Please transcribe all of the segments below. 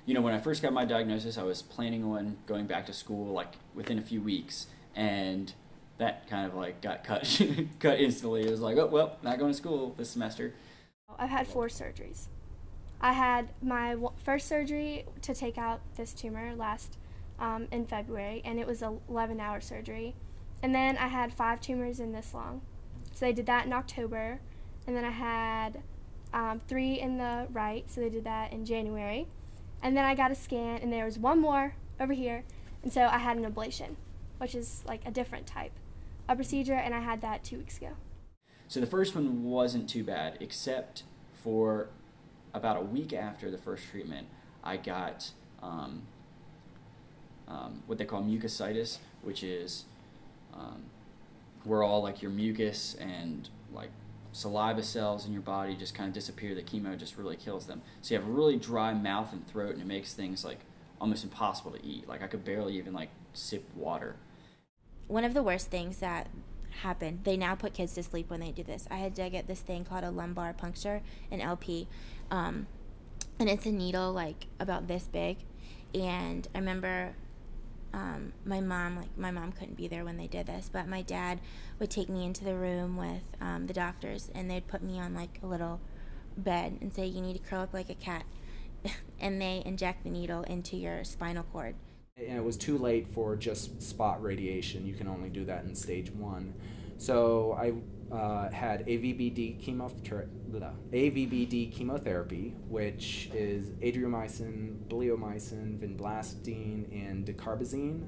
when I first got my diagnosis, I was planning on going back to school like within a few weeks, and that kind of like got cut cut instantly. It was like, oh well, not going to school this semester. I've had 4 surgeries. I had my first surgery to take out this tumor last in February, and it was an 11-hour surgery. And then I had 5 tumors in this long. So they did that in October. And then I had 3 in the right, so they did that in January. And then I got a scan, and there was 1 more over here. And so I had an ablation, which is like a different type of procedure, and I had that 2 weeks ago. So the first one wasn't too bad, except for about a week after the first treatment, I got what they call mucositis, which is where all like your mucus and like saliva cells in your body just kind of disappear. The chemo just really kills them. So you have a really dry mouth and throat, and it makes things like almost impossible to eat. Like I could barely even like sip water. One of the worst things that happened, they now put kids to sleep when they do this. I had to get this thing called a lumbar puncture, an LP, and it's a needle like about this big. And I remember my mom couldn't be there when they did this, but my dad would take me into the room with the doctors, and they'd put me on like a little bed and say, you need to curl up like a cat. And they inject the needle into your spinal cord. And it was too late for just spot radiation. You can only do that in stage 1. So I had AVBD chemotherapy, which is adriamycin, bleomycin, vinblastine, and dacarbazine.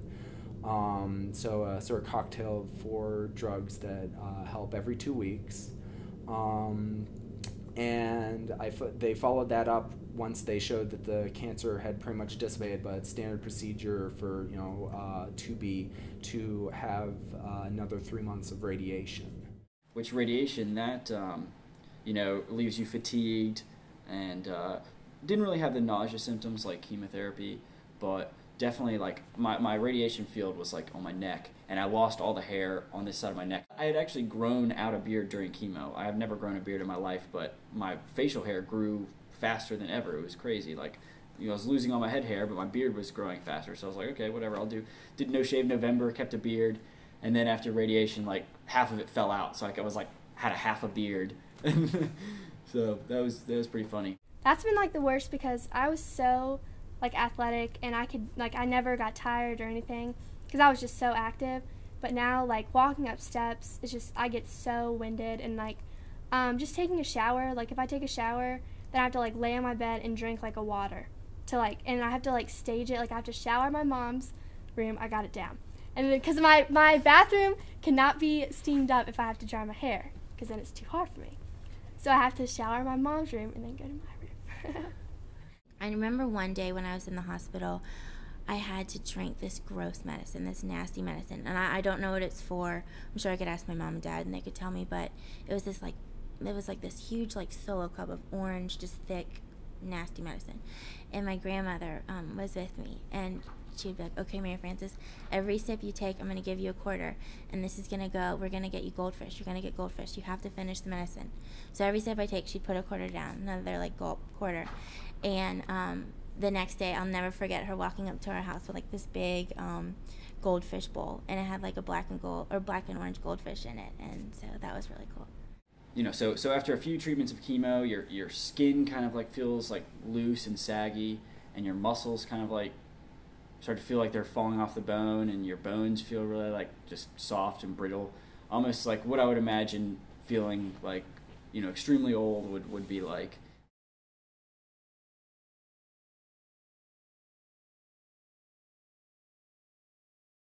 So a sort of cocktail of 4 drugs that help every 2 weeks. And they followed that up once they showed that the cancer had pretty much dissipated, but standard procedure for 2B to have another 3 months of radiation. Which radiation that leaves you fatigued and didn't really have the nausea symptoms like chemotherapy, but definitely like my radiation field was like on my neck, and I lost all the hair on this side of my neck. I had actually grown out a beard during chemo. I have never grown a beard in my life, but my facial hair grew faster than ever. It was crazy. Like, I was losing all my head hair, but my beard was growing faster. So I was like, okay, whatever, I'll do. Did no shave November, kept a beard, and then after radiation, like half of it fell out. So I was like had a half a beard. So that was pretty funny. That's been like the worst because I was so like athletic, and I never got tired or anything because I was just so active. But now like walking up steps, it's just I get so winded, and like just taking a shower. Like if I take a shower, then I have to like lay on my bed and drink like a water and I have to like stage it. Like I have to shower in my mom's room. I got it down, and because my bathroom cannot be steamed up if I have to dry my hair, because then it's too hard for me. So I have to shower in my mom's room and then go to my room. I remember one day when I was in the hospital, I had to drink this gross medicine, this nasty medicine, and I don't know what it's for. I'm sure I could ask my mom and dad and they could tell me, but it was this huge like Solo cup of orange, just thick, nasty medicine. And my grandmother was with me, and she'd be like, okay, Mary Frances, every sip you take, I'm going to give you a quarter, and this is going to go, we're going to get you goldfish, you're going to get goldfish, you have to finish the medicine. So every sip I take, she'd put a quarter down, another like gulp, quarter. And the next day, I'll never forget her walking up to our house with like this big goldfish bowl, and it had like a black and orange goldfish in it, and so that was really cool. So after a few treatments of chemo, your skin kind of like feels like loose and saggy, and your muscles kind of like start to feel like they're falling off the bone, and your bones feel really like just soft and brittle, almost like what I would imagine feeling like extremely old would be like.